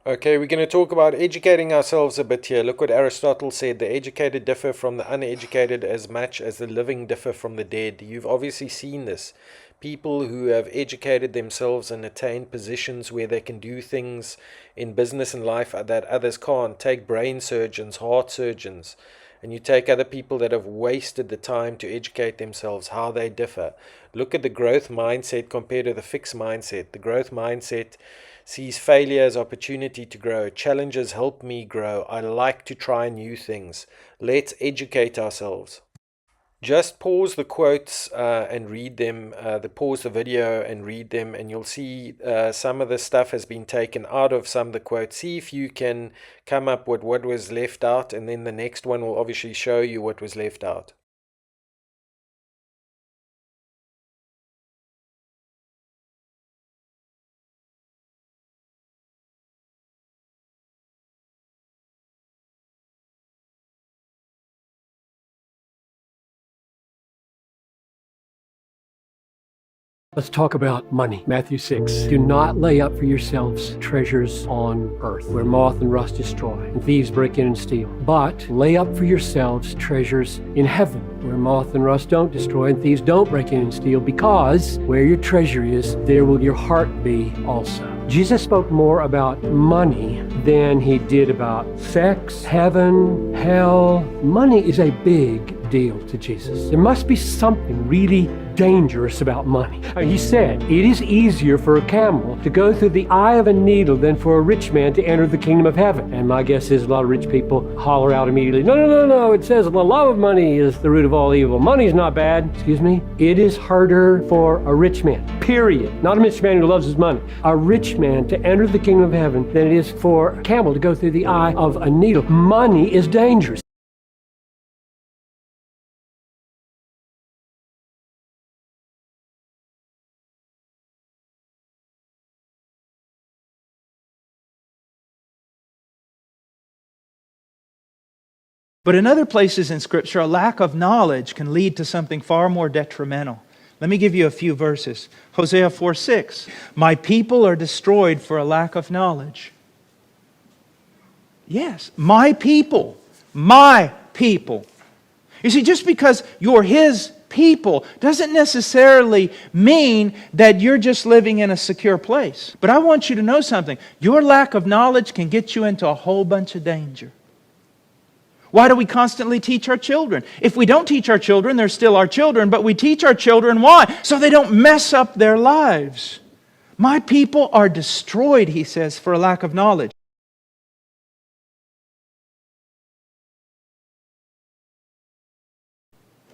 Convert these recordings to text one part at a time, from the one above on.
Okay, we're going to talk about educating ourselves a bit here. Look what Aristotle said: the educated differ from the uneducated as much as the living differ from the dead. You've obviously seen this. People who have educated themselves and attained positions where they can do things in business and life that others can't. Take brain surgeons, heart surgeons, and you take other people that have wasted the time to educate themselves, how they differ. Look at the growth mindset compared to the fixed mindset. The growth mindset sees failure as opportunity to grow. Challenges help me grow. I like to try new things. Let's educate ourselves. Just pause the quotes and read them. Pause the video and read them, and you'll see some of the stuff has been taken out of some of the quotes. See if you can come up with what was left out, and then the next one will obviously show you what was left out. Let's talk about money. Matthew 6. Do not lay up for yourselves treasures on earth, where moth and rust destroy, and thieves break in and steal. But lay up for yourselves treasures in heaven, where moth and rust don't destroy, and thieves don't break in and steal, because where your treasure is, there will your heart be also. Jesus spoke more about money than he did about sex, heaven, hell. Money is a big deal to Jesus. There must be something really dangerous about money. He said, it is easier for a camel to go through the eye of a needle than for a rich man to enter the kingdom of heaven. And my guess is a lot of rich people holler out immediately, no, no, no, no, it says the love of money is the root of all evil. Money's not bad. Excuse me? It is harder for a rich man, period. Not a rich man who loves his money. A rich man to enter the kingdom of heaven than it is for a camel to go through the eye of a needle. Money is dangerous. But in other places in Scripture, a lack of knowledge can lead to something far more detrimental. Let me give you a few verses. Hosea 4:6. My people are destroyed for a lack of knowledge. Yes, my people. My people. You see, just because you're His people doesn't necessarily mean that you're just living in a secure place. But I want you to know something. Your lack of knowledge can get you into a whole bunch of danger. Why do we constantly teach our children? If we don't teach our children, they're still our children, but we teach our children why? So they don't mess up their lives. My people are destroyed, he says, for a lack of knowledge.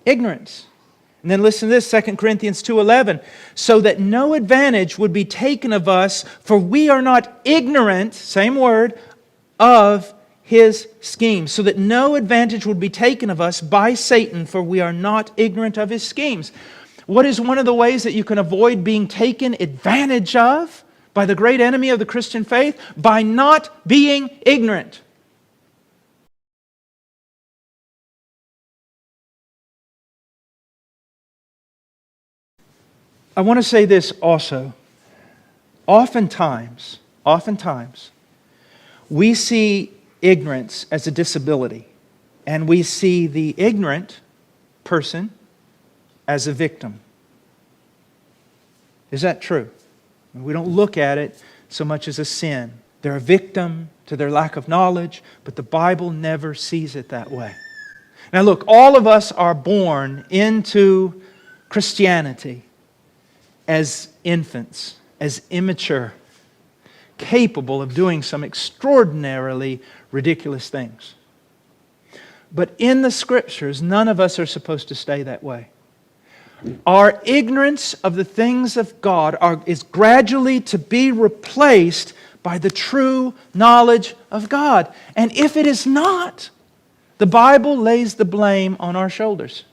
Ignorance. And then listen to this, 2 Corinthians 2:11. So that no advantage would be taken of us, for we are not ignorant, same word, of His schemes, so that no advantage would be taken of us by Satan, for we are not ignorant of his schemes. What is one of the ways that you can avoid being taken advantage of by the great enemy of the Christian faith? By not being ignorant. I want to say this also. Oftentimes, we see ignorance as a disability, and we see the ignorant person as a victim. Is that true? We don't look at it so much as a sin. They're a victim to their lack of knowledge, but the Bible never sees it that way. Now look, all of us are born into Christianity as infants, as immature, capable of doing some extraordinarily ridiculous things. But in the Scriptures, none of us are supposed to stay that way. Our ignorance of the things of God is gradually to be replaced by the true knowledge of God. And if it is not, the Bible lays the blame on our shoulders.